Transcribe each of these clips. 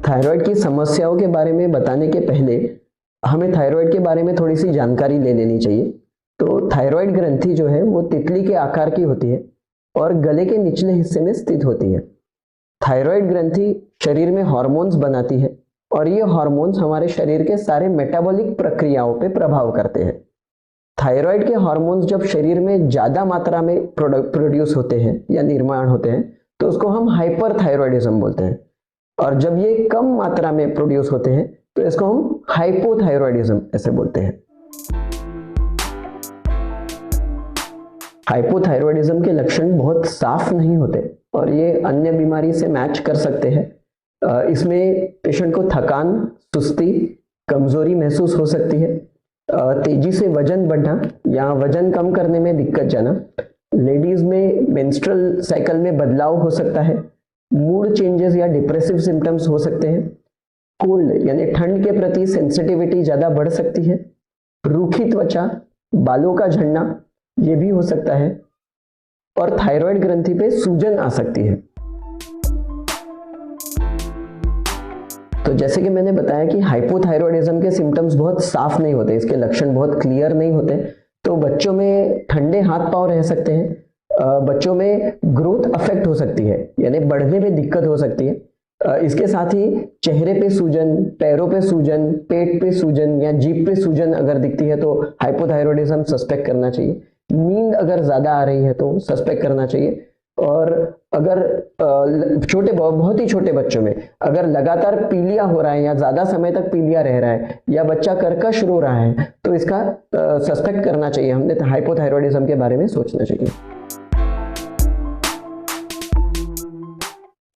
Thyroid की समस्याओं के बारे में बताने के पहले हमें थायराइड के बारे में थोड़ी सी जानकारी ले लेनी चाहिए। तो थायराइड ग्रंथि जो है वो तितली के आकार की होती है और गले के निचले हिस्से में स्थित होती है। थायराइड ग्रंथि शरीर में हार्मोन्स बनाती है और ये हार्मोन्स हमारे शरीर के सारे मेटाबॉलिक प्रक्रियाओं पे प्रभाव करते हैं। थायराइड के हार्मोन्स जब शरीर में ज्यादा मात्रा में प्रोड्यूस होते हैं या निर्माण होते हैं तो उसको हम हाइपरथायरॉयडिज्म बोलते हैं, और जब ये कम मात्रा में प्रोड्यूस होते हैं तो इसको हम हाइपोथायरॉयडिज्म ऐसे बोलते हैं। हाइपोथायरॉयडिज्म के लक्षण बहुत साफ नहीं होते और ये अन्य बीमारी से मैच कर सकते हैं। इसमें पेशेंट को थकान, सुस्ती, कमजोरी महसूस हो सकती है, तेजी से वजन बढ़ना या वजन कम करने में दिक्कत जाना, लेडीज में मेंस्ट्रुअल साइकिल में बदलाव हो सकता है, मूड चेंजेस या डिप्रेसिव सिम्टम्स हो सकते हैं, कोल्ड यानी ठंड के प्रति सेंसिटिविटी ज्यादा बढ़ सकती है, रूखी त्वचा, बालों का झड़ना ये भी हो सकता है, और थायराइड ग्रंथि पे सूजन आ सकती है। तो जैसे कि मैंने बताया कि हाइपोथायरॉयडिज्म के सिम्टम्स बहुत साफ नहीं होते, इसके लक्षण बहुत क्लियर नहीं होते। तो बच्चों में ठंडे हाथ पांव रह सकते हैं, बच्चों में ग्रोथ अफेक्ट हो सकती है यानी बढ़ने में दिक्कत हो सकती है। इसके साथ ही चेहरे पे सूजन, पैरों पे सूजन, पेट पे सूजन या जीभ पे सूजन अगर दिखती है तो हाइपोथायरॉयडिज्म सस्पेक्ट करना चाहिए। नींद अगर ज्यादा आ रही है तो सस्पेक्ट करना चाहिए। और अगर बहुत ही छोटे बच्चों में अगर लगातार पीलिया हो रहा है या ज्यादा समय तक पीलिया रह रहा है या बच्चा कर्कश रो रहा है तो इसका सस्पेक्ट करना चाहिए, हमने हाइपोथायरॉयडिज्म के बारे में सोचना चाहिए।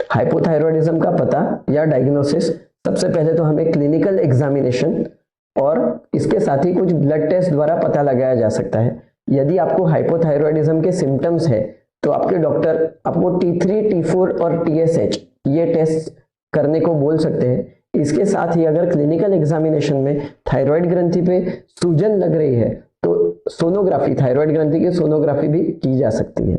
हाइपोथायरॉयडिज्म का पता या डायग्नोसिस सबसे पहले तो हमें क्लिनिकल एग्जामिनेशन और इसके साथ ही कुछ ब्लड टेस्ट द्वारा पता लगाया जा सकता है। यदि आपको हाइपोथायरॉयडिज्म के सिम्टम्स है तो आपके डॉक्टर आपको T3, T4 और TSH ये टेस्ट करने को बोल सकते हैं। इसके साथ ही अगर क्लिनिकल एग्जामिनेशन में थायराइड ग्रंथि पे सूजन लग रही है तो सोनोग्राफी, थायराइड ग्रंथि की सोनोग्राफी भी की जा सकती है।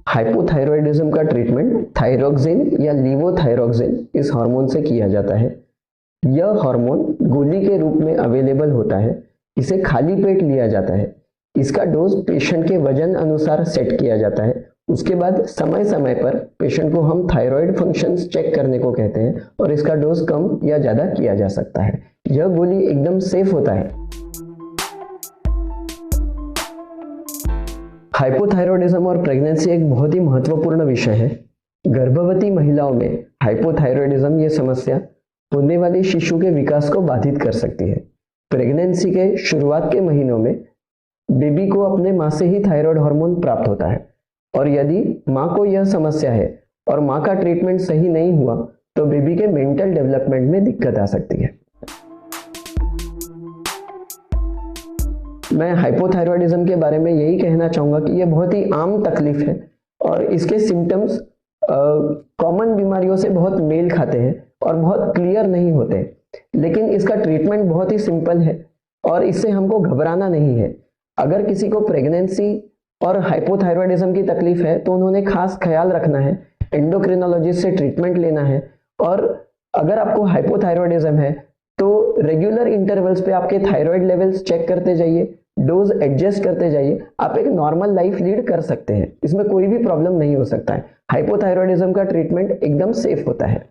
हाइपोथायरॉयडिज्म का ट्रीटमेंट थायरोक्सिन या लीवोथायरोक्सिन इस हार्मोन से किया जाता है। यह हार्मोन गोली के रूप में अवेलेबल होता है, इसे खाली पेट लिया जाता है। इसका डोज पेशेंट के वजन अनुसार सेट किया जाता है। उसके बाद समय समय पर पेशेंट को हम थायराइड फंक्शंस चेक करने को कहते हैं और इसका डोज कम या ज्यादा किया जा सकता है। यह गोली एकदम सेफ होता है। हाइपोथायरॉयडिज्म और प्रेगनेंसी एक बहुत ही महत्वपूर्ण विषय है। गर्भवती महिलाओं में हाइपोथायरॉयडिज्म ये समस्या होने वाले शिशु के विकास को बाधित कर सकती है। प्रेगनेंसी के शुरुआत के महीनों में बेबी को अपने मां से ही थायराइड हार्मोन प्राप्त होता है, और यदि मां को यह समस्या है और मां का ट्रीटमेंट सही नहीं हुआ तो बेबी के मेंटल डेवलपमेंट में दिक्कत आ सकती है। मैं हाइपोथायरॉयडिज्म के बारे में यही कहना चाहूंगा कि यह बहुत ही आम तकलीफ है और इसके सिम्टम्स कॉमन बीमारियों से बहुत मेल खाते हैं और बहुत क्लियर नहीं होते, लेकिन इसका ट्रीटमेंट बहुत ही सिंपल है और इससे हमको घबराना नहीं है। अगर किसी को प्रेगनेंसी और हाइपोथायरॉयडिज्म की तकलीफ है तो उन्होंने खास ख्याल रखना है, एंडोक्रिनोलॉजिस्ट से ट्रीटमेंट लेना है, और अगर आपको हाइपोथायरॉयडिज्म है तो रेगुलर इंटरवल्स पे आपके थायराइड लेवल्स चेक करते जाइए, डोज एडजस्ट करते जाइए। आप एक नॉर्मल लाइफ लीड कर सकते हैं, इसमें कोई भी प्रॉब्लम नहीं हो सकता है। हाइपोथायरॉयडिज्म का ट्रीटमेंट एकदम सेफ होता है।